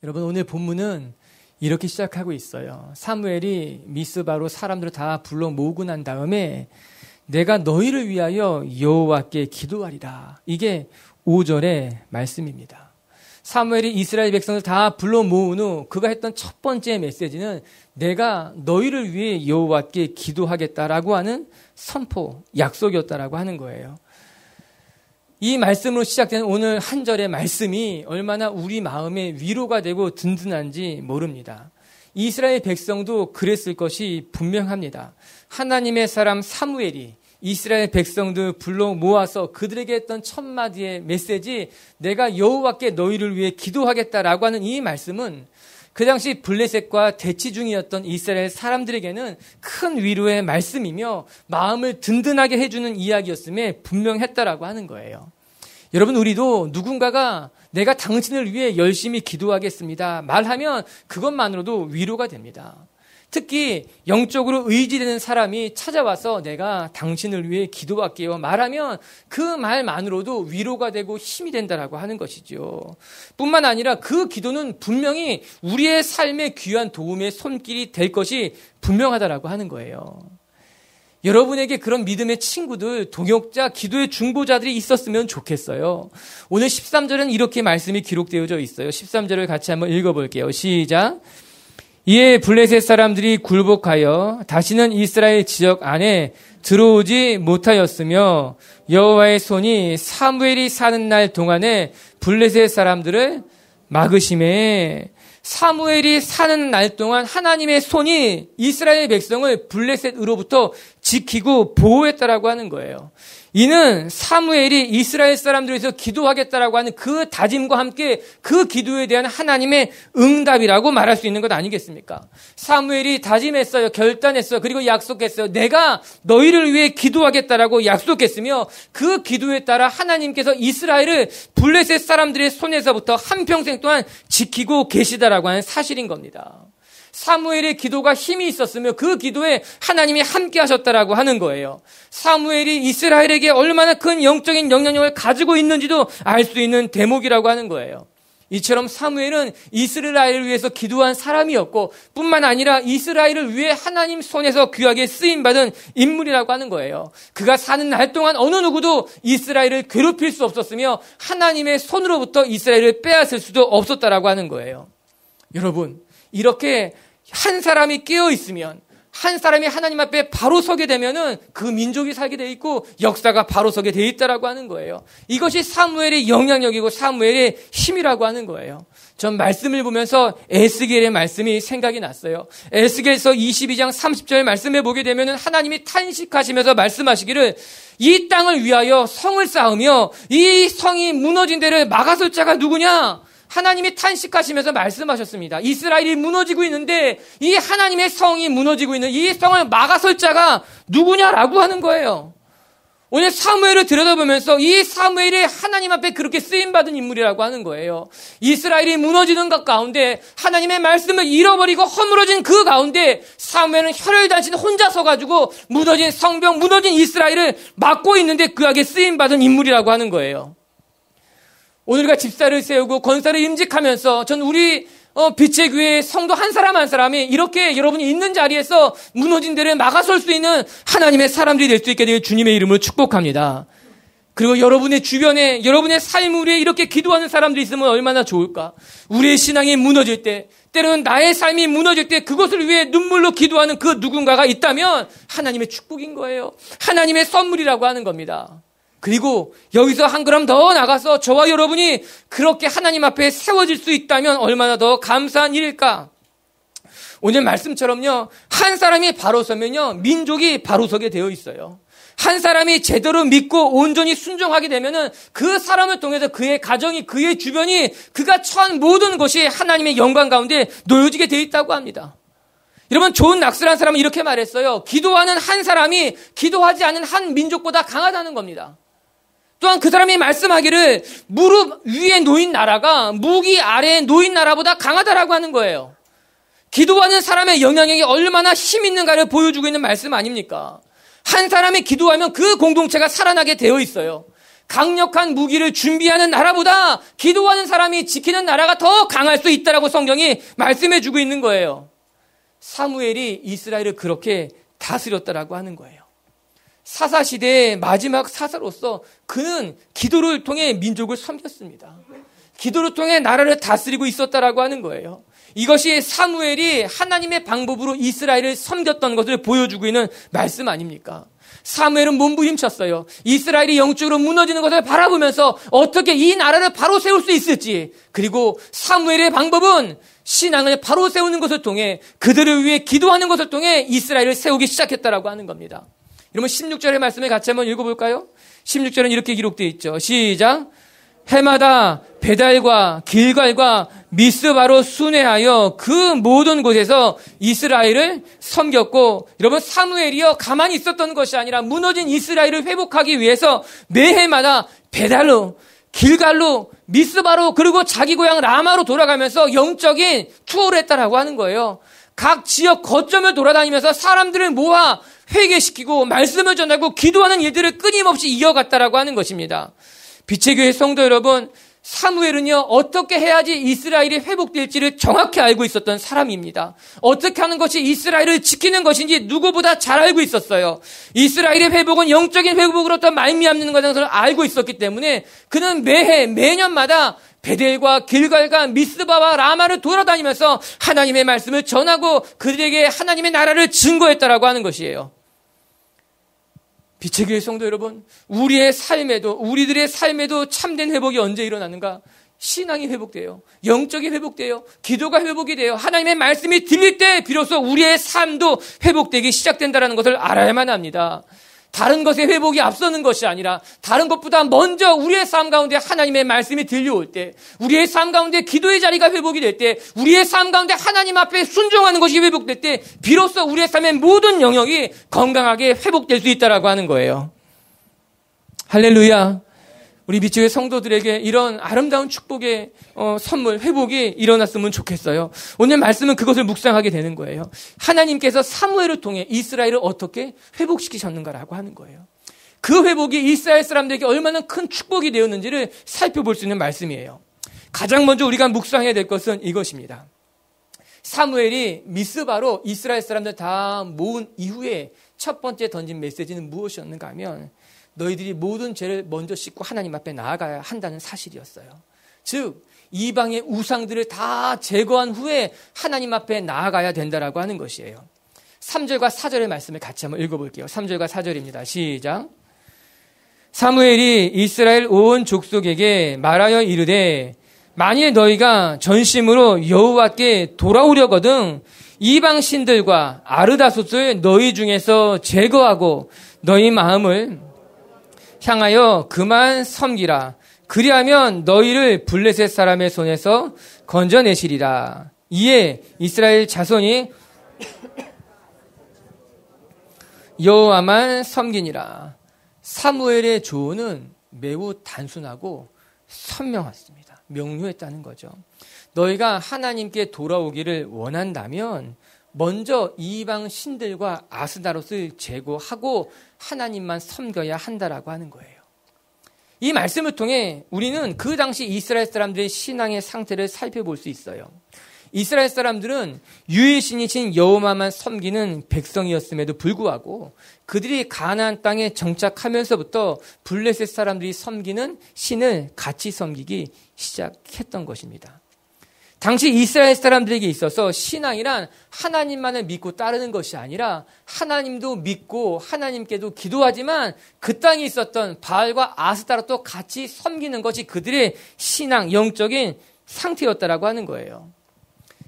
여러분, 오늘 본문은 이렇게 시작하고 있어요. 사무엘이 미스바로 사람들을 다 불러 모으고 난 다음에 내가 너희를 위하여 여호와께 기도하리라. 이게 5절의 말씀입니다. 사무엘이 이스라엘 백성을 다 불러 모은 후 그가 했던 첫 번째 메시지는 내가 너희를 위해 여호와께 기도하겠다라고 하는 선포, 약속이었다라고 하는 거예요. 이 말씀으로 시작되는 오늘 한 절의 말씀이 얼마나 우리 마음에 위로가 되고 든든한지 모릅니다. 이스라엘 백성도 그랬을 것이 분명합니다. 하나님의 사람 사무엘이 이스라엘 백성들 불러 모아서 그들에게 했던 첫 마디의 메시지, 내가 여호와께 너희를 위해 기도하겠다라고 하는 이 말씀은 그 당시 블레셋과 대치 중이었던 이스라엘 사람들에게는 큰 위로의 말씀이며 마음을 든든하게 해주는 이야기였음에 분명했다라고 하는 거예요. 여러분, 우리도 누군가가 내가 당신을 위해 열심히 기도하겠습니다 말하면 그것만으로도 위로가 됩니다. 특히 영적으로 의지되는 사람이 찾아와서 내가 당신을 위해 기도할게요 말하면 그 말만으로도 위로가 되고 힘이 된다라고 하는 것이죠. 뿐만 아니라 그 기도는 분명히 우리의 삶에 귀한 도움의 손길이 될 것이 분명하다라고 하는 거예요. 여러분에게 그런 믿음의 친구들, 동역자, 기도의 중보자들이 있었으면 좋겠어요. 오늘 13절은 이렇게 말씀이 기록되어져 있어요. 13절을 같이 한번 읽어볼게요. 시작. 이에 블레셋 사람들이 굴복하여 다시는 이스라엘 지역 안에 들어오지 못하였으며 여호와의 손이 사무엘이 사는 날 동안에 블레셋 사람들을 막으심에, 사무엘이 사는 날 동안 하나님의 손이 이스라엘 백성을 블레셋으로부터 지키고 보호했다라고 하는 거예요. 이는 사무엘이 이스라엘 사람들에서 기도하겠다라고 하는 그 다짐과 함께 그 기도에 대한 하나님의 응답이라고 말할 수 있는 것 아니겠습니까? 사무엘이 다짐했어요. 결단했어요. 그리고 약속했어요. 내가 너희를 위해 기도하겠다라고 약속했으며 그 기도에 따라 하나님께서 이스라엘을 블레셋 사람들의 손에서부터 한평생 동안 지키고 계시다라고 하는 사실인 겁니다. 사무엘의 기도가 힘이 있었으며 그 기도에 하나님이 함께 하셨다라고 하는 거예요. 사무엘이 이스라엘에게 얼마나 큰 영적인 영향력을 가지고 있는지도 알 수 있는 대목이라고 하는 거예요. 이처럼 사무엘은 이스라엘을 위해서 기도한 사람이었고 뿐만 아니라 이스라엘을 위해 하나님 손에서 귀하게 쓰임받은 인물이라고 하는 거예요. 그가 사는 날 동안 어느 누구도 이스라엘을 괴롭힐 수 없었으며 하나님의 손으로부터 이스라엘을 빼앗을 수도 없었다라고 하는 거예요. 여러분, 이렇게 한 사람이 깨어 있으면, 한 사람이 하나님 앞에 바로 서게 되면은 그 민족이 살게 돼 있고 역사가 바로 서게 돼 있다라고 하는 거예요. 이것이 사무엘의 영향력이고 사무엘의 힘이라고 하는 거예요. 전 말씀을 보면서 에스겔의 말씀이 생각이 났어요. 에스겔서 22장 30절 말씀에 보게 되면은 하나님이 탄식하시면서 말씀하시기를 이 땅을 위하여 성을 쌓으며 이 성이 무너진 데를 막아설 자가 누구냐? 하나님이 탄식하시면서 말씀하셨습니다. 이스라엘이 무너지고 있는데 이 하나님의 성이 무너지고 있는 이 성을 막아설 자가 누구냐라고 하는 거예요. 오늘 사무엘을 들여다보면서 이 사무엘이 하나님 앞에 그렇게 쓰임받은 인물이라고 하는 거예요. 이스라엘이 무너지는 것 가운데 하나님의 말씀을 잃어버리고 허물어진 그 가운데 사무엘은 혈혈단신 혼자 서가지고 무너진 성벽, 무너진 이스라엘을 막고 있는데 그에게 쓰임받은 인물이라고 하는 거예요. 오늘과 집사를 세우고 권사를 임직하면서 전 우리 빛의 교회 성도 한 사람 한 사람이 이렇게 여러분이 있는 자리에서 무너진 데를 막아설 수 있는 하나님의 사람들이 될 수 있게 되길 주님의 이름으로 축복합니다. 그리고 여러분의 주변에 여러분의 삶 위에 이렇게 기도하는 사람들이 있으면 얼마나 좋을까. 우리의 신앙이 무너질 때, 때로는 나의 삶이 무너질 때 그것을 위해 눈물로 기도하는 그 누군가가 있다면 하나님의 축복인 거예요. 하나님의 선물이라고 하는 겁니다. 그리고 여기서 한 걸음 더 나가서 저와 여러분이 그렇게 하나님 앞에 세워질 수 있다면 얼마나 더 감사한 일일까? 오늘 말씀처럼요, 한 사람이 바로 서면요, 민족이 바로 서게 되어 있어요. 한 사람이 제대로 믿고 온전히 순종하게 되면은 그 사람을 통해서 그의 가정이, 그의 주변이, 그가 처한 모든 것이 하나님의 영광 가운데 놓여지게 되어 있다고 합니다. 여러분, 존 낙스라는 사람은 이렇게 말했어요. 기도하는 한 사람이 기도하지 않은 한 민족보다 강하다는 겁니다. 또한 그 사람이 말씀하기를 무릎 위에 놓인 나라가 무기 아래에 놓인 나라보다 강하다라고 하는 거예요. 기도하는 사람의 영향력이 얼마나 힘 있는가를 보여주고 있는 말씀 아닙니까? 한 사람이 기도하면 그 공동체가 살아나게 되어 있어요. 강력한 무기를 준비하는 나라보다 기도하는 사람이 지키는 나라가 더 강할 수 있다라고 성경이 말씀해 주고 있는 거예요. 사무엘이 이스라엘을 그렇게 다스렸다라고 하는 거예요. 사사시대의 마지막 사사로서 그는 기도를 통해 민족을 섬겼습니다. 기도를 통해 나라를 다스리고 있었다라고 하는 거예요. 이것이 사무엘이 하나님의 방법으로 이스라엘을 섬겼던 것을 보여주고 있는 말씀 아닙니까? 사무엘은 몸부림쳤어요. 이스라엘이 영적으로 무너지는 것을 바라보면서 어떻게 이 나라를 바로 세울 수 있을지, 그리고 사무엘의 방법은 신앙을 바로 세우는 것을 통해 그들을 위해 기도하는 것을 통해 이스라엘을 세우기 시작했다라고 하는 겁니다. 여러분 16절의 말씀을 같이 한번 읽어볼까요? 16절은 이렇게 기록되어 있죠. 시작. 해마다 베달과 길갈과 미스바로 순회하여 그 모든 곳에서 이스라엘을 섬겼고, 여러분 사무엘이요 가만히 있었던 것이 아니라 무너진 이스라엘을 회복하기 위해서 매해마다 베달로, 길갈로, 미스바로, 그리고 자기 고향 라마로 돌아가면서 영적인 투어를 했다라고 하는 거예요. 각 지역 거점을 돌아다니면서 사람들을 모아 회개시키고 말씀을 전하고 기도하는 일들을 끊임없이 이어갔다라고 하는 것입니다. 빛의 교회 성도 여러분, 사무엘은요 어떻게 해야지 이스라엘이 회복될지를 정확히 알고 있었던 사람입니다. 어떻게 하는 것이 이스라엘을 지키는 것인지 누구보다 잘 알고 있었어요. 이스라엘의 회복은 영적인 회복으로부터 말미암는 것을 알고 있었기 때문에 그는 매년마다 베델과 길갈과 미스바와 라마를 돌아다니면서 하나님의 말씀을 전하고 그들에게 하나님의 나라를 증거했다라고 하는 것이에요. 빛의 교회 성도 여러분, 우리들의 삶에도 참된 회복이 언제 일어나는가? 신앙이 회복돼요. 영적이 회복돼요. 기도가 회복이 돼요. 하나님의 말씀이 들릴 때 비로소 우리의 삶도 회복되기 시작된다는 것을 알아야만 합니다. 다른 것의 회복이 앞서는 것이 아니라 다른 것보다 먼저 우리의 삶 가운데 하나님의 말씀이 들려올 때, 우리의 삶 가운데 기도의 자리가 회복이 될 때, 우리의 삶 가운데 하나님 앞에 순종하는 것이 회복될 때 비로소 우리의 삶의 모든 영역이 건강하게 회복될 수 있다라고 하는 거예요. 할렐루야. 우리 빛의 성도들에게 이런 아름다운 축복의 선물, 회복이 일어났으면 좋겠어요. 오늘 말씀은 그것을 묵상하게 되는 거예요. 하나님께서 사무엘을 통해 이스라엘을 어떻게 회복시키셨는가라고 하는 거예요. 그 회복이 이스라엘 사람들에게 얼마나 큰 축복이 되었는지를 살펴볼 수 있는 말씀이에요. 가장 먼저 우리가 묵상해야 될 것은 이것입니다. 사무엘이 미스바로 이스라엘 사람들 다 모은 이후에 첫 번째 던진 메시지는 무엇이었는가 하면 너희들이 모든 죄를 먼저 씻고 하나님 앞에 나아가야 한다는 사실이었어요. 즉 이방의 우상들을 다 제거한 후에 하나님 앞에 나아가야 된다라고 하는 것이에요. 3절과 4절의 말씀을 같이 한번 읽어볼게요. 3절과 4절입니다. 시작. 사무엘이 이스라엘 온 족속에게 말하여 이르되 만일 너희가 전심으로 여호와께 돌아오려거든 이방 신들과 아르다솥을 너희 중에서 제거하고 너희 마음을 향하여 그만 섬기라. 그리하면 너희를 블레셋 사람의 손에서 건져내시리라. 이에 이스라엘 자손이 여호와만 섬기니라. 사무엘의 조언은 매우 단순하고 선명했습니다. 명료했다는 거죠. 너희가 하나님께 돌아오기를 원한다면 먼저 이방 신들과 아스다롯을 제거하고 하나님만 섬겨야 한다라고 하는 거예요. 이 말씀을 통해 우리는 그 당시 이스라엘 사람들의 신앙의 상태를 살펴볼 수 있어요. 이스라엘 사람들은 유일신이신 여호와만 섬기는 백성이었음에도 불구하고 그들이 가나안 땅에 정착하면서부터 블레셋 사람들이 섬기는 신을 같이 섬기기 시작했던 것입니다. 당시 이스라엘 사람들에게 있어서 신앙이란 하나님만을 믿고 따르는 것이 아니라 하나님도 믿고 하나님께도 기도하지만 그 땅에 있었던 바알과 아스타롯도 같이 섬기는 것이 그들의 신앙, 영적인 상태였다라고 하는 거예요.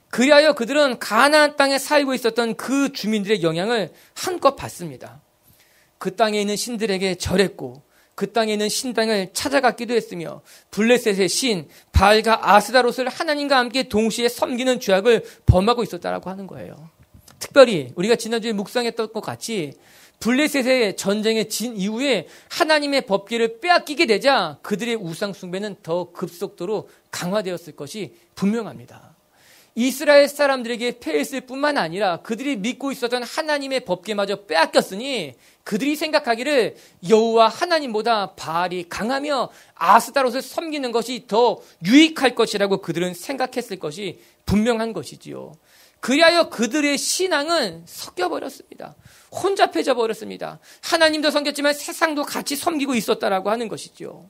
그리하여 그들은 가나안 땅에 살고 있었던 그 주민들의 영향을 한껏 받습니다. 그 땅에 있는 신들에게 절했고 그 땅에 있는 신당을 찾아갔기도 했으며 블레셋의 신 바알과 아스다롯을 하나님과 함께 동시에 섬기는 죄악을 범하고 있었다라고 하는 거예요. 특별히 우리가 지난주에 묵상했던 것 같이 블레셋의 전쟁에 진 이후에 하나님의 법궤를 빼앗기게 되자 그들의 우상 숭배는 더 급속도로 강화되었을 것이 분명합니다. 이스라엘 사람들에게 패했을 뿐만 아니라 그들이 믿고 있었던 하나님의 법궤마저 빼앗겼으니 그들이 생각하기를 여호와 하나님보다 바알이 강하며 아스타롯을 섬기는 것이 더 유익할 것이라고 그들은 생각했을 것이 분명한 것이지요. 그리하여 그들의 신앙은 섞여버렸습니다. 혼잡해져 버렸습니다. 하나님도 섬겼지만 세상도 같이 섬기고 있었다라고 하는 것이죠.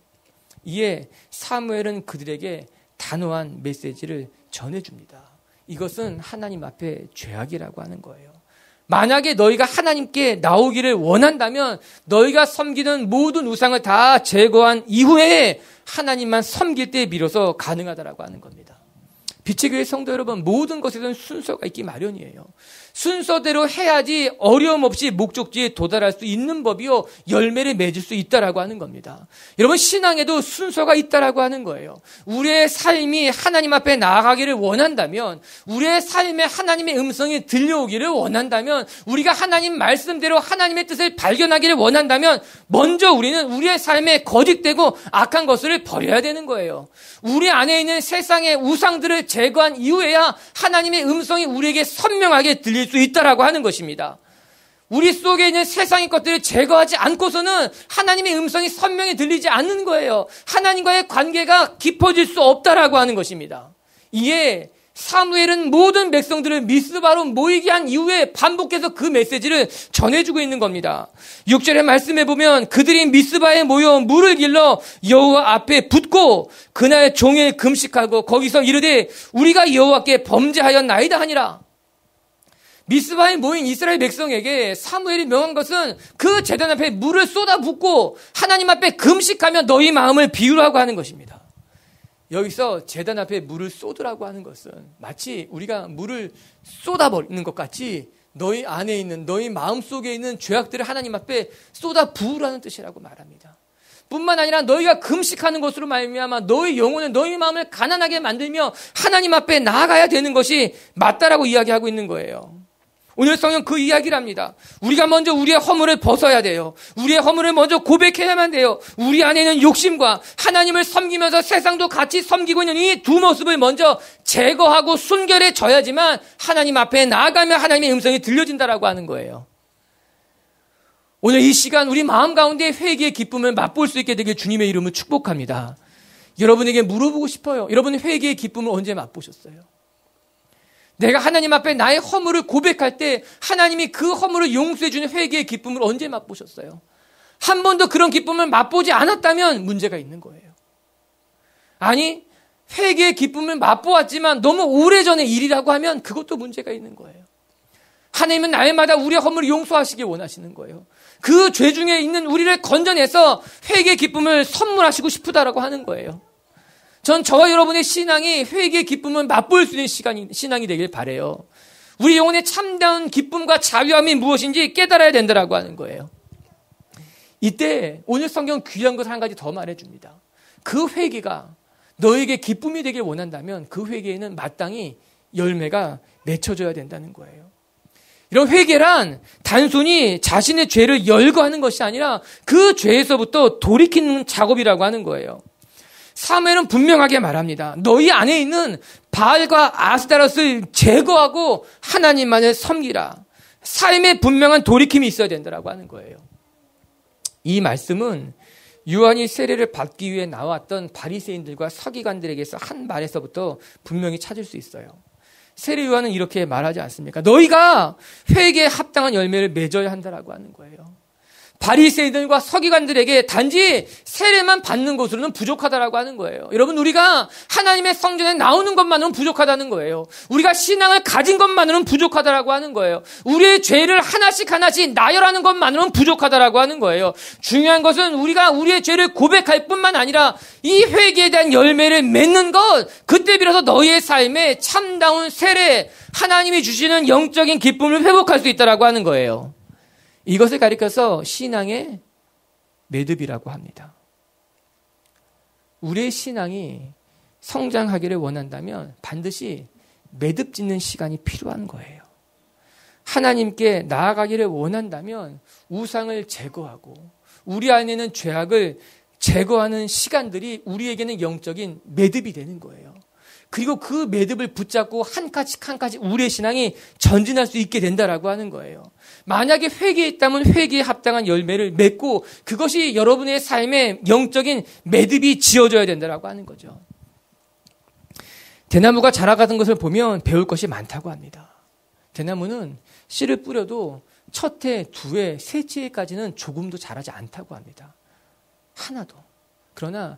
이에 사무엘은 그들에게 단호한 메시지를 전해줍니다. 이것은 하나님 앞에 죄악이라고 하는 거예요. 만약에 너희가 하나님께 나오기를 원한다면 너희가 섬기는 모든 우상을 다 제거한 이후에 하나님만 섬길 때 비로소 가능하다라고 하는 겁니다. 빛의 교회 성도 여러분, 모든 것에는 순서가 있기 마련이에요. 순서대로 해야지 어려움 없이 목적지에 도달할 수 있는 법이요, 열매를 맺을 수 있다라고 하는 겁니다. 여러분, 신앙에도 순서가 있다라고 하는 거예요. 우리의 삶이 하나님 앞에 나아가기를 원한다면, 우리의 삶에 하나님의 음성이 들려오기를 원한다면, 우리가 하나님 말씀대로 하나님의 뜻을 발견하기를 원한다면, 먼저 우리는 우리의 삶에 거짓되고 악한 것을 버려야 되는 거예요. 우리 안에 있는 세상의 우상들을 제거한 이후에야 하나님의 음성이 우리에게 선명하게 들릴 수 있다라고 하는 것입니다. 우리 속에 있는 세상의 것들을 제거하지 않고서는 하나님의 음성이 선명히 들리지 않는 거예요. 하나님과의 관계가 깊어질 수 없다라고 하는 것입니다. 이에 사무엘은 모든 백성들을 미스바로 모이게 한 이후에 반복해서 그 메시지를 전해주고 있는 겁니다. 6절의 말씀에 보면 그들이 미스바에 모여 물을 길러 여호와 앞에 붓고 그날 종일 금식하고 거기서 이르되 우리가 여호와께 범죄하였나이다 하니라. 미스바에 모인 이스라엘 백성에게 사무엘이 명한 것은 그 제단 앞에 물을 쏟아붓고 하나님 앞에 금식하며 너희 마음을 비우라고 하는 것입니다. 여기서 제단 앞에 물을 쏟으라고 하는 것은 마치 우리가 물을 쏟아버리는 것 같이 너희 안에 있는 너희 마음속에 있는 죄악들을 하나님 앞에 쏟아 부으라는 뜻이라고 말합니다. 뿐만 아니라 너희가 금식하는 것으로 말미암아 너희 영혼을 너희 마음을 가난하게 만들며 하나님 앞에 나아가야 되는 것이 맞다라고 이야기하고 있는 거예요. 오늘 성경 그 이야기를 합니다. 우리가 먼저 우리의 허물을 벗어야 돼요. 우리의 허물을 먼저 고백해야만 돼요. 우리 안에 있는 욕심과 하나님을 섬기면서 세상도 같이 섬기고 있는 이 두 모습을 먼저 제거하고 순결해져야지만 하나님 앞에 나아가면 하나님의 음성이 들려진다라고 하는 거예요. 오늘 이 시간 우리 마음 가운데 회개의 기쁨을 맛볼 수 있게 되길 주님의 이름으로 축복합니다. 여러분에게 물어보고 싶어요. 여러분 회개의 기쁨을 언제 맛보셨어요? 내가 하나님 앞에 나의 허물을 고백할 때 하나님이 그 허물을 용서해 주는 회개의 기쁨을 언제 맛보셨어요? 한 번도 그런 기쁨을 맛보지 않았다면 문제가 있는 거예요. 아니, 회개의 기쁨을 맛보았지만 너무 오래전의 일이라고 하면 그것도 문제가 있는 거예요. 하나님은 날마다 우리의 허물을 용서하시길 원하시는 거예요. 그 죄 중에 있는 우리를 건져내서 회개의 기쁨을 선물하시고 싶다라고 하는 거예요. 전 저와 여러분의 신앙이 회개의 기쁨을 맛볼 수 있는 신앙이 되길 바라요. 우리 영혼의 참다운 기쁨과 자유함이 무엇인지 깨달아야 된다라고 하는 거예요. 이때 오늘 성경 귀한 것을 한 가지 더 말해줍니다. 그 회개가 너에게 기쁨이 되길 원한다면 그 회개에는 마땅히 열매가 맺혀져야 된다는 거예요. 이런 회개란 단순히 자신의 죄를 열거하는 것이 아니라 그 죄에서부터 돌이키는 작업이라고 하는 거예요. 사무엘은 분명하게 말합니다. 너희 안에 있는 바알과 아스타롯을 제거하고 하나님만을 섬기라. 삶에 분명한 돌이킴이 있어야 된다라고 하는 거예요. 이 말씀은 요한이 세례를 받기 위해 나왔던 바리새인들과 서기관들에게서 한 말에서부터 분명히 찾을 수 있어요. 세례 요한은 이렇게 말하지 않습니까? 너희가 회개에 합당한 열매를 맺어야 한다라고 하는 거예요. 바리새인들과 서기관들에게 단지 세례만 받는 것으로는 부족하다라고 하는 거예요. 여러분, 우리가 하나님의 성전에 나오는 것만으로는 부족하다는 거예요. 우리가 신앙을 가진 것만으로는 부족하다라고 하는 거예요. 우리의 죄를 하나씩 나열하는 것만으로는 부족하다라고 하는 거예요. 중요한 것은 우리가 우리의 죄를 고백할 뿐만 아니라 이 회개에 대한 열매를 맺는 것, 그때 비로소 너희의 삶에 참다운 세례, 하나님이 주시는 영적인 기쁨을 회복할 수 있다라고 하는 거예요. 이것을 가리켜서 신앙의 매듭이라고 합니다. 우리의 신앙이 성장하기를 원한다면 반드시 매듭 짓는 시간이 필요한 거예요. 하나님께 나아가기를 원한다면 우상을 제거하고 우리 안에 있는 죄악을 제거하는 시간들이 우리에게는 영적인 매듭이 되는 거예요. 그리고 그 매듭을 붙잡고 한 가지 한 가지 우리의 신앙이 전진할 수 있게 된다라고 하는 거예요. 만약에 회개했다면 회개에 합당한 열매를 맺고 그것이 여러분의 삶의 영적인 매듭이 지어져야 된다라고 하는 거죠. 대나무가 자라가는 것을 보면 배울 것이 많다고 합니다. 대나무는 씨를 뿌려도 첫 해, 두 해, 셋째 해까지는 조금도 자라지 않다고 합니다. 하나도. 그러나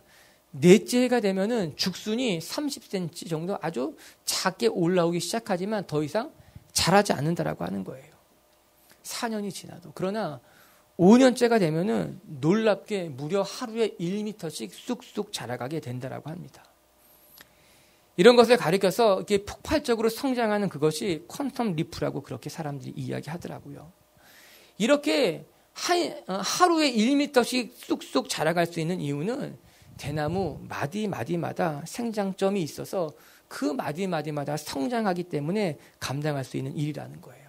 넷째 해가 되면은 죽순이 30cm 정도 아주 작게 올라오기 시작하지만 더 이상 자라지 않는다라고 하는 거예요. 4년이 지나도. 그러나 5년째가 되면은 놀랍게 무려 하루에 1m씩 쑥쑥 자라가게 된다라고 합니다. 이런 것을 가리켜서 이렇게 폭발적으로 성장하는 그것이 퀀텀 리프라고 그렇게 사람들이 이야기하더라고요. 이렇게 하루에 1m씩 쑥쑥 자라갈 수 있는 이유는 대나무 마디마디마다 생장점이 있어서 그 마디마디마다 성장하기 때문에 감당할 수 있는 일이라는 거예요.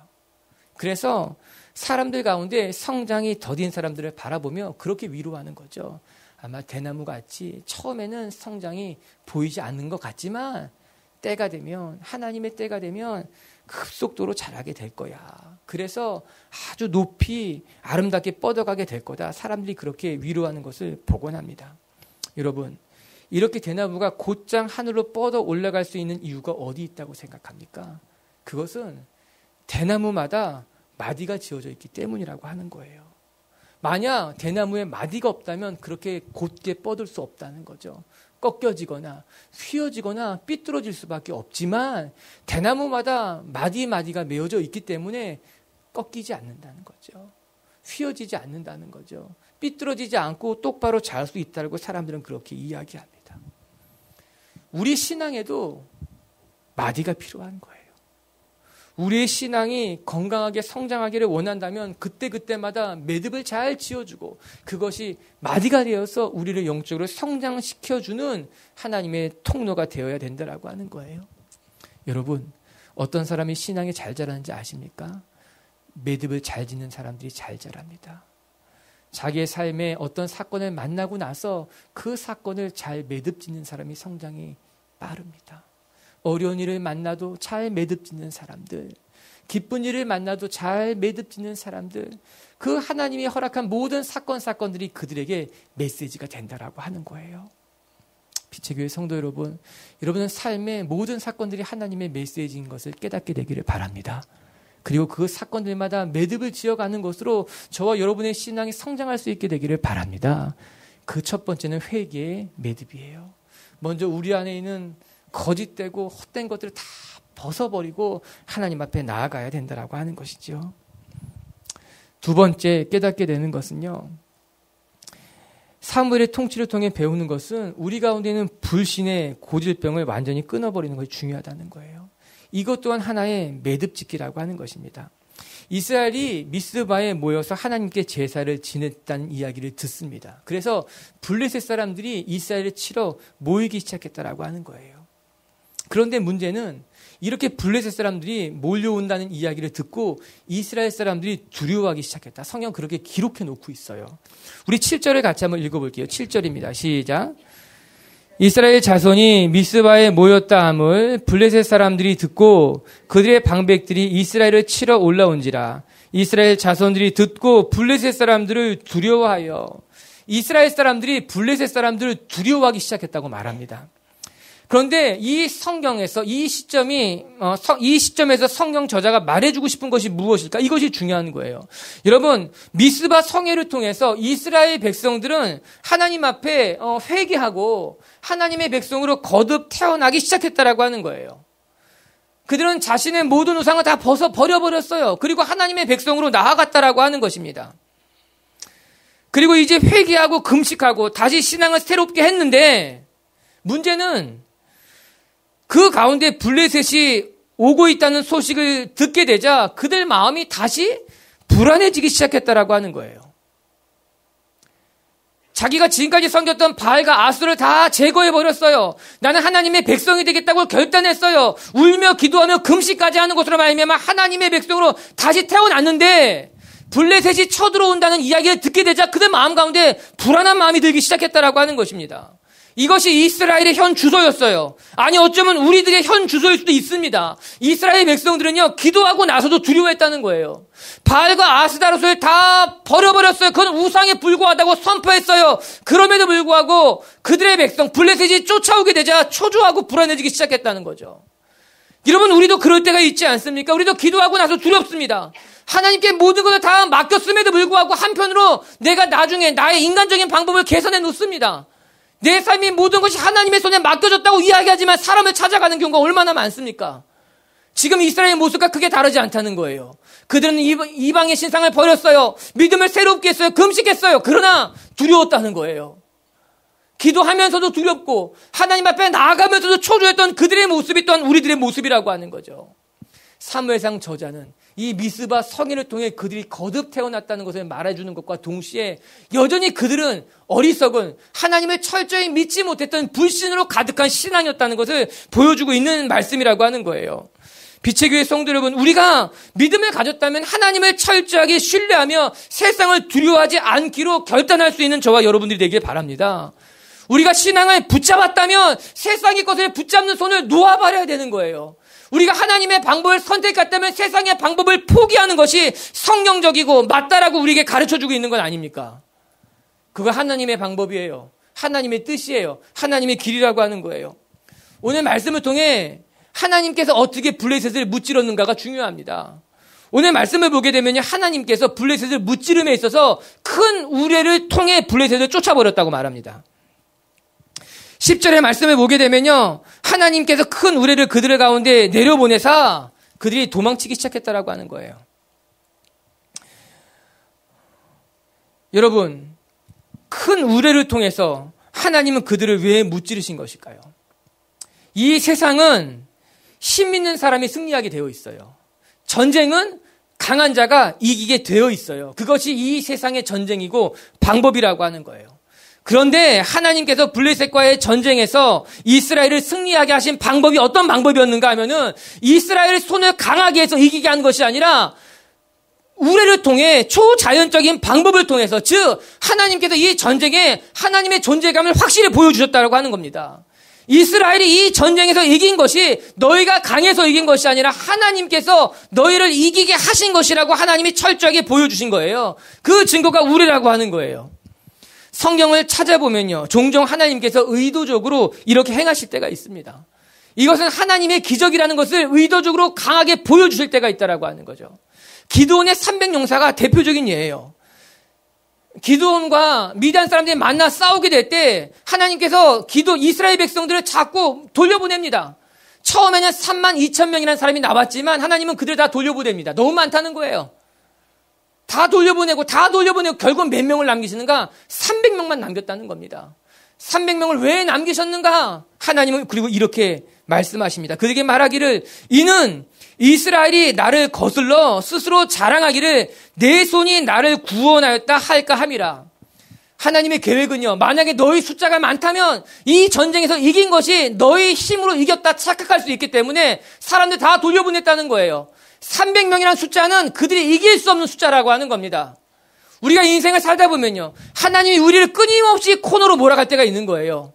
그래서 사람들 가운데 성장이 더딘 사람들을 바라보며 그렇게 위로하는 거죠. 아마 대나무 같이 처음에는 성장이 보이지 않는 것 같지만 때가 되면 하나님의 때가 되면 급속도로 자라게 될 거야. 그래서 아주 높이 아름답게 뻗어가게 될 거다. 사람들이 그렇게 위로하는 것을 보곤 합니다. 여러분, 이렇게 대나무가 곧장 하늘로 뻗어 올라갈 수 있는 이유가 어디 있다고 생각합니까? 그것은 대나무마다 마디가 지어져 있기 때문이라고 하는 거예요. 만약 대나무에 마디가 없다면 그렇게 곧게 뻗을 수 없다는 거죠. 꺾여지거나 휘어지거나 삐뚤어질 수밖에 없지만 대나무마다 마디마디가 메어져 있기 때문에 꺾이지 않는다는 거죠. 휘어지지 않는다는 거죠. 삐뚤어지지 않고 똑바로 자랄 수 있다고 사람들은 그렇게 이야기합니다. 우리 신앙에도 마디가 필요한 거예요. 우리의 신앙이 건강하게 성장하기를 원한다면 그때그때마다 매듭을 잘 지어주고 그것이 마디가 되어서 우리를 영적으로 성장시켜주는 하나님의 통로가 되어야 된다라고 하는 거예요. 여러분, 어떤 사람이 신앙이 잘 자라는지 아십니까? 매듭을 잘 짓는 사람들이 잘 자랍니다. 자기의 삶에 어떤 사건을 만나고 나서 그 사건을 잘 매듭 짓는 사람이 성장이 빠릅니다. 어려운 일을 만나도 잘 매듭 짓는 사람들, 기쁜 일을 만나도 잘 매듭 짓는 사람들, 그 하나님이 허락한 모든 사건들이 그들에게 메시지가 된다라고 하는 거예요. 빛의 교회 성도 여러분, 여러분은 삶의 모든 사건들이 하나님의 메시지인 것을 깨닫게 되기를 바랍니다. 그리고 그 사건들마다 매듭을 지어가는 것으로 저와 여러분의 신앙이 성장할 수 있게 되기를 바랍니다. 그 첫 번째는 회개의 매듭이에요. 먼저 우리 안에 있는 거짓되고 헛된 것들을 다 벗어버리고 하나님 앞에 나아가야 된다라고 하는 것이죠. 두 번째 깨닫게 되는 것은요. 사무엘의 통치를 통해 배우는 것은 우리 가운데 있는 불신의 고질병을 완전히 끊어버리는 것이 중요하다는 거예요. 이것 또한 하나의 매듭짓기라고 하는 것입니다. 이스라엘이 미스바에 모여서 하나님께 제사를 지냈다는 이야기를 듣습니다. 그래서 블레셋 사람들이 이스라엘을 치러 모이기 시작했다라고 하는 거예요. 그런데 문제는 이렇게 블레셋 사람들이 몰려온다는 이야기를 듣고 이스라엘 사람들이 두려워하기 시작했다. 성경 그렇게 기록해 놓고 있어요. 우리 7절을 같이 한번 읽어볼게요. 7절입니다. 시작. 이스라엘 자손이 미스바에 모였다 함을 블레셋 사람들이 듣고 그들의 방백들이 이스라엘을 치러 올라온지라. 이스라엘 자손들이 듣고 블레셋 사람들을 두려워하여 이스라엘 사람들이 블레셋 사람들을 두려워하기 시작했다고 말합니다. 그런데 이 성경에서 이 시점에서 성경 저자가 말해주고 싶은 것이 무엇일까? 이것이 중요한 거예요. 여러분, 미스바 성회를 통해서 이스라엘 백성들은 하나님 앞에 회개하고 하나님의 백성으로 거듭 태어나기 시작했다라고 하는 거예요. 그들은 자신의 모든 우상을 다 버려버렸어요. 그리고 하나님의 백성으로 나아갔다라고 하는 것입니다. 그리고 이제 회개하고 금식하고 다시 신앙을 새롭게 했는데 문제는 그 가운데 블레셋이 오고 있다는 소식을 듣게 되자 그들 마음이 다시 불안해지기 시작했다라고 하는 거예요. 자기가 지금까지 섬겼던 바알과 아수를 다 제거해버렸어요. 나는 하나님의 백성이 되겠다고 결단했어요. 울며 기도하며 금식까지 하는 것으로 말미암아 하나님의 백성으로 다시 태어났는데 블레셋이 쳐들어온다는 이야기를 듣게 되자 그들 마음 가운데 불안한 마음이 들기 시작했다라고 하는 것입니다. 이것이 이스라엘의 현 주소였어요. 아니 어쩌면 우리들의 현 주소일 수도 있습니다. 이스라엘 백성들은요 기도하고 나서도 두려워했다는 거예요. 바알과 아스다로스를 다 버려버렸어요. 그건 우상에 불과하다고 선포했어요. 그럼에도 불구하고 그들의 백성 블레셋이 쫓아오게 되자 초조하고 불안해지기 시작했다는 거죠. 여러분 우리도 그럴 때가 있지 않습니까? 우리도 기도하고 나서 두렵습니다. 하나님께 모든 것을 다 맡겼음에도 불구하고 한편으로 내가 나중에 나의 인간적인 방법을 개선해 놓습니다. 내 삶의 모든 것이 하나님의 손에 맡겨졌다고 이야기하지만 사람을 찾아가는 경우가 얼마나 많습니까? 지금 이스라엘의 모습과 크게 다르지 않다는 거예요. 그들은 이방의 신상을 버렸어요. 믿음을 새롭게 했어요. 금식했어요. 그러나 두려웠다는 거예요. 기도하면서도 두렵고 하나님 앞에 나아가면서도 초조했던 그들의 모습이 또한 우리들의 모습이라고 하는 거죠. 사무엘상 저자는 이 미스바 성인을 통해 그들이 거듭 태어났다는 것을 말해주는 것과 동시에 여전히 그들은 어리석은 하나님을 철저히 믿지 못했던 불신으로 가득한 신앙이었다는 것을 보여주고 있는 말씀이라고 하는 거예요. 빛의 교회 성도 여러분, 우리가 믿음을 가졌다면 하나님을 철저하게 신뢰하며 세상을 두려워하지 않기로 결단할 수 있는 저와 여러분들이 되길 바랍니다. 우리가 신앙을 붙잡았다면 세상의 것을 붙잡는 손을 놓아버려야 되는 거예요. 우리가 하나님의 방법을 선택했다면 세상의 방법을 포기하는 것이 성경적이고 맞다라고 우리에게 가르쳐주고 있는 건 아닙니까? 그거 하나님의 방법이에요. 하나님의 뜻이에요. 하나님의 길이라고 하는 거예요. 오늘 말씀을 통해 하나님께서 어떻게 블레셋을 무찌렀는가가 중요합니다. 오늘 말씀을 보게 되면 하나님께서 블레셋을 무찌름에 있어서 큰 우레를 통해 블레셋을 쫓아버렸다고 말합니다. 10절의 말씀을 보게 되면요, 하나님께서 큰 우레를 그들 가운데 내려보내사 그들이 도망치기 시작했다라고 하는 거예요. 여러분, 큰 우레를 통해서 하나님은 그들을 왜 무찌르신 것일까요? 이 세상은 힘 있는 사람이 승리하게 되어 있어요. 전쟁은 강한 자가 이기게 되어 있어요. 그것이 이 세상의 전쟁이고 방법이라고 하는 거예요. 그런데 하나님께서 블레셋과의 전쟁에서 이스라엘을 승리하게 하신 방법이 어떤 방법이었는가 하면은 이스라엘의 손을 강하게 해서 이기게 한 것이 아니라 우레를 통해 초자연적인 방법을 통해서, 즉 하나님께서 이 전쟁에 하나님의 존재감을 확실히 보여주셨다고 하는 겁니다. 이스라엘이 이 전쟁에서 이긴 것이 너희가 강해서 이긴 것이 아니라 하나님께서 너희를 이기게 하신 것이라고 하나님이 철저하게 보여주신 거예요. 그 증거가 우레라고 하는 거예요. 성경을 찾아보면요, 종종 하나님께서 의도적으로 이렇게 행하실 때가 있습니다. 이것은 하나님의 기적이라는 것을 의도적으로 강하게 보여주실 때가 있다라고 하는 거죠. 기드온의 300용사가 대표적인 예예요. 기드온과 미디안 사람들이 만나 싸우게 될 때 하나님께서 이스라엘 백성들을 자꾸 돌려보냅니다. 처음에는 32,000명이라는 사람이 나왔지만 하나님은 그들을 다 돌려보냅니다. 너무 많다는 거예요. 다 돌려보내고 결국 몇 명을 남기시는가? 300명만 남겼다는 겁니다. 300명을 왜 남기셨는가? 하나님은 그리고 이렇게 말씀하십니다. 그에게 말하기를, 이는 이스라엘이 나를 거슬러 스스로 자랑하기를 내 손이 나를 구원하였다 할까 함이라. 하나님의 계획은요, 만약에 너희 숫자가 많다면 이 전쟁에서 이긴 것이 너희 힘으로 이겼다 착각할 수 있기 때문에 사람들 다 돌려보냈다는 거예요. 300명이라는 숫자는 그들이 이길 수 없는 숫자라고 하는 겁니다. 우리가 인생을 살다 보면요, 하나님이 우리를 끊임없이 코너로 몰아갈 때가 있는 거예요.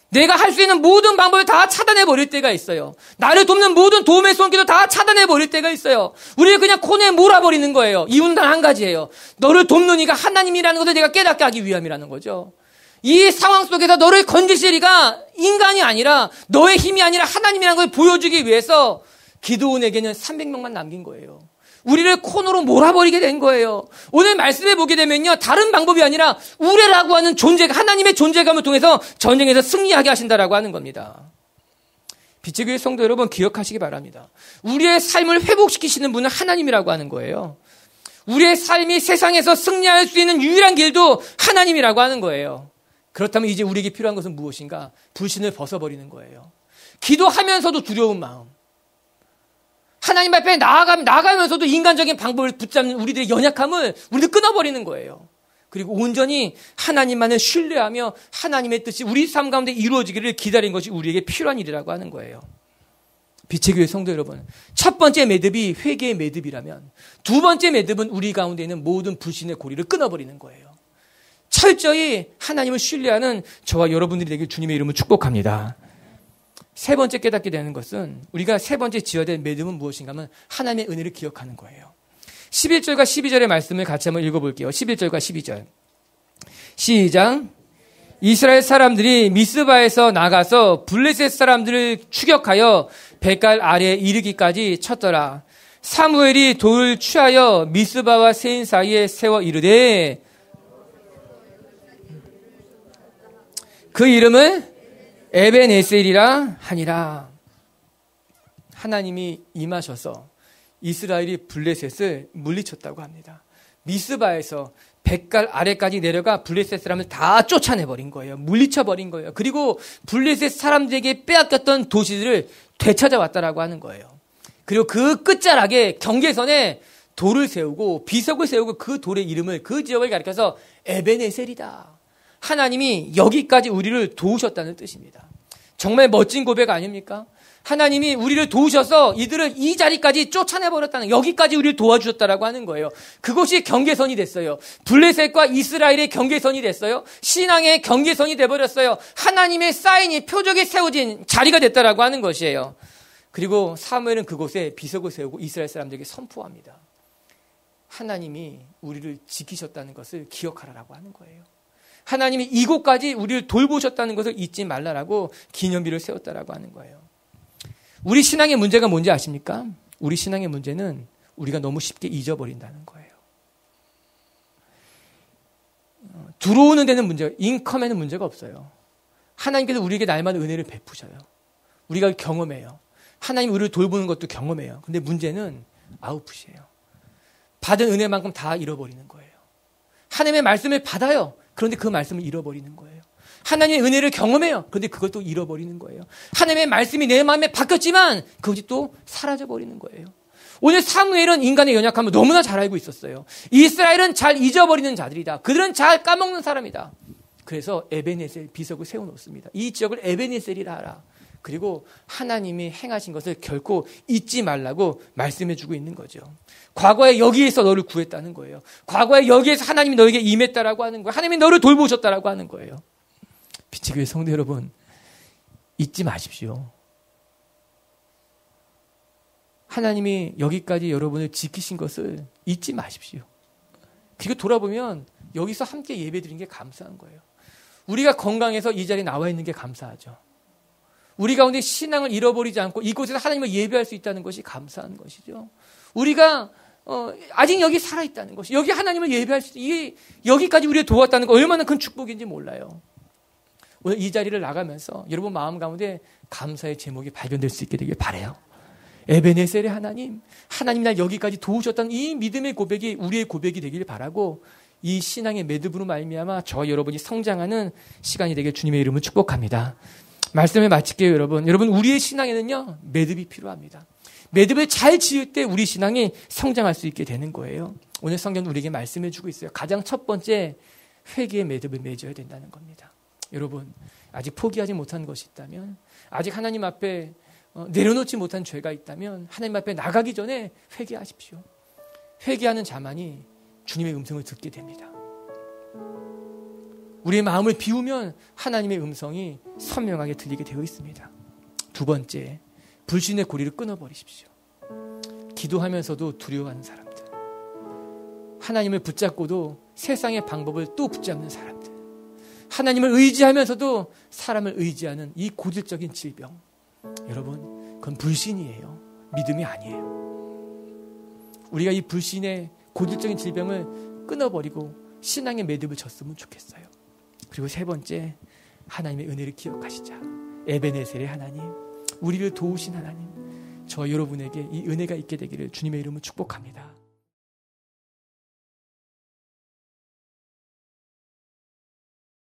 내가 할 수 있는 모든 방법을 다 차단해 버릴 때가 있어요. 나를 돕는 모든 도움의 손길도 다 차단해 버릴 때가 있어요. 우리를 그냥 코너에 몰아버리는 거예요. 이유는 단 한 가지예요. 너를 돕는 이가 하나님이라는 것을 내가 깨닫게 하기 위함이라는 거죠. 이 상황 속에서 너를 건지실 이가 인간이 아니라, 너의 힘이 아니라 하나님이라는 걸 보여주기 위해서 기드온에게는 300명만 남긴 거예요. 우리를 코너로 몰아버리게 된 거예요. 오늘 말씀해 보게 되면요, 다른 방법이 아니라 우레라고 하는 하나님의 존재감을 통해서 전쟁에서 승리하게 하신다라고 하는 겁니다. 빛의 교회 성도 여러분, 기억하시기 바랍니다. 우리의 삶을 회복시키시는 분은 하나님이라고 하는 거예요. 우리의 삶이 세상에서 승리할 수 있는 유일한 길도 하나님이라고 하는 거예요. 그렇다면 이제 우리에게 필요한 것은 무엇인가? 불신을 벗어버리는 거예요. 기도하면서도 두려운 마음, 하나님 앞에 나가면서도 인간적인 방법을 붙잡는 우리들의 연약함을 우리도 끊어버리는 거예요. 그리고 온전히 하나님만을 신뢰하며 하나님의 뜻이 우리 삶 가운데 이루어지기를 기다린 것이 우리에게 필요한 일이라고 하는 거예요. 빛의 교회 성도 여러분, 첫 번째 매듭이 회개의 매듭이라면 두 번째 매듭은 우리 가운데 있는 모든 불신의 고리를 끊어버리는 거예요. 철저히 하나님을 신뢰하는 저와 여러분들이 되길 주님의 이름으로 축복합니다. 세 번째 깨닫게 되는 것은 우리가 세 번째 지어야 될 믿음은 무엇인가 하면 하나님의 은혜를 기억하는 거예요. 11절과 12절의 말씀을 같이 한번 읽어볼게요. 11절과 12절. 시작. 이스라엘 사람들이 미스바에서 나가서 블레셋 사람들을 추격하여 뱃갈 아래에 이르기까지 쳤더라. 사무엘이 돌을 취하여 미스바와 세인 사이에 세워 이르되 그 이름을 에벤에셀이라 하니라. 하나님이 임하셔서 이스라엘이 블레셋을 물리쳤다고 합니다. 미스바에서 뱃갈 아래까지 내려가 블레셋 사람을 다 쫓아내버린 거예요. 물리쳐버린 거예요. 그리고 블레셋 사람들에게 빼앗겼던 도시들을 되찾아왔다라고 하는 거예요. 그리고 그 끝자락에 경계선에 돌을 세우고 비석을 세우고 그 돌의 이름을 그 지역을 가리켜서 에벤에셀이다. 하나님이 여기까지 우리를 도우셨다는 뜻입니다. 정말 멋진 고백 아닙니까? 하나님이 우리를 도우셔서 이들을 이 자리까지 쫓아내버렸다는, 여기까지 우리를 도와주셨다라고 하는 거예요. 그것이 경계선이 됐어요. 블레셋과 이스라엘의 경계선이 됐어요. 신앙의 경계선이 돼버렸어요. 하나님의 사인이, 표적이 세워진 자리가 됐다라고 하는 것이에요. 그리고 사무엘은 그곳에 비석을 세우고 이스라엘 사람들에게 선포합니다. 하나님이 우리를 지키셨다는 것을 기억하라라고 하는 거예요. 하나님이 이곳까지 우리를 돌보셨다는 것을 잊지 말라라고 기념비를 세웠다라고 하는 거예요. 우리 신앙의 문제가 뭔지 아십니까? 우리 신앙의 문제는 우리가 너무 쉽게 잊어버린다는 거예요. 들어오는 데는 문제가, 인컴에는 문제가 없어요. 하나님께서 우리에게 날마다 은혜를 베푸셔요. 우리가 경험해요. 하나님 우리를 돌보는 것도 경험해요. 근데 문제는 아웃풋이에요. 받은 은혜만큼 다 잃어버리는 거예요. 하나님의 말씀을 받아요. 그런데 그 말씀을 잃어버리는 거예요. 하나님의 은혜를 경험해요. 그런데 그것도 잃어버리는 거예요. 하나님의 말씀이 내 마음에 바뀌었지만 그것이 또 사라져버리는 거예요. 오늘 사무엘은 인간의 연약함을 너무나 잘 알고 있었어요. 이스라엘은 잘 잊어버리는 자들이다. 그들은 잘 까먹는 사람이다. 그래서 에벤에셀 비석을 세워놓습니다. 이 지역을 에벤에셀이라 하라. 그리고 하나님이 행하신 것을 결코 잊지 말라고 말씀해주고 있는 거죠. 과거에 여기에서 너를 구했다는 거예요. 과거에 여기에서 하나님이 너에게 임했다라고 하는 거예요. 하나님이 너를 돌보셨다라고 하는 거예요. 빛의 교회 성도 여러분, 잊지 마십시오. 하나님이 여기까지 여러분을 지키신 것을 잊지 마십시오. 그리고 돌아보면 여기서 함께 예배드린 게 감사한 거예요. 우리가 건강해서 이 자리에 나와 있는 게 감사하죠. 우리 가운데 신앙을 잃어버리지 않고 이곳에서 하나님을 예배할 수 있다는 것이 감사한 것이죠. 우리가 아직 여기 살아있다는 것이, 여기 하나님을 예배할 수, 이게 여기까지 우리를 도왔다는 거 얼마나 큰 축복인지 몰라요. 오늘 이 자리를 나가면서 여러분 마음 가운데 감사의 제목이 발견될 수 있게 되길 바라요. 에베네셀의 하나님, 하나님 날 여기까지 도우셨다는 이 믿음의 고백이 우리의 고백이 되길 바라고, 이 신앙의 매듭으로 말미암아 저 여러분이 성장하는 시간이 되길 주님의 이름으로 축복합니다. 말씀을 마칠게요, 여러분. 여러분, 우리의 신앙에는요, 매듭이 필요합니다. 매듭을 잘 지을 때 우리 신앙이 성장할 수 있게 되는 거예요. 오늘 성경은 우리에게 말씀해 주고 있어요. 가장 첫 번째, 회개의 매듭을 맺어야 된다는 겁니다. 여러분, 아직 포기하지 못한 것이 있다면, 아직 하나님 앞에 내려놓지 못한 죄가 있다면 하나님 앞에 나가기 전에 회개하십시오. 회개하는 자만이 주님의 음성을 듣게 됩니다. 우리의 마음을 비우면 하나님의 음성이 선명하게 들리게 되어 있습니다. 두 번째, 불신의 고리를 끊어버리십시오. 기도하면서도 두려워하는 사람들, 하나님을 붙잡고도 세상의 방법을 또 붙잡는 사람들, 하나님을 의지하면서도 사람을 의지하는 이 고질적인 질병, 여러분, 그건 불신이에요. 믿음이 아니에요. 우리가 이 불신의 고질적인 질병을 끊어버리고 신앙의 매듭을 졌으면 좋겠어요. 그리고 세 번째, 하나님의 은혜를 기억하시자. 에베네셀의 하나님, 우리를 도우신 하나님, 저 여러분에게 이 은혜가 있게 되기를 주님의 이름으로 축복합니다.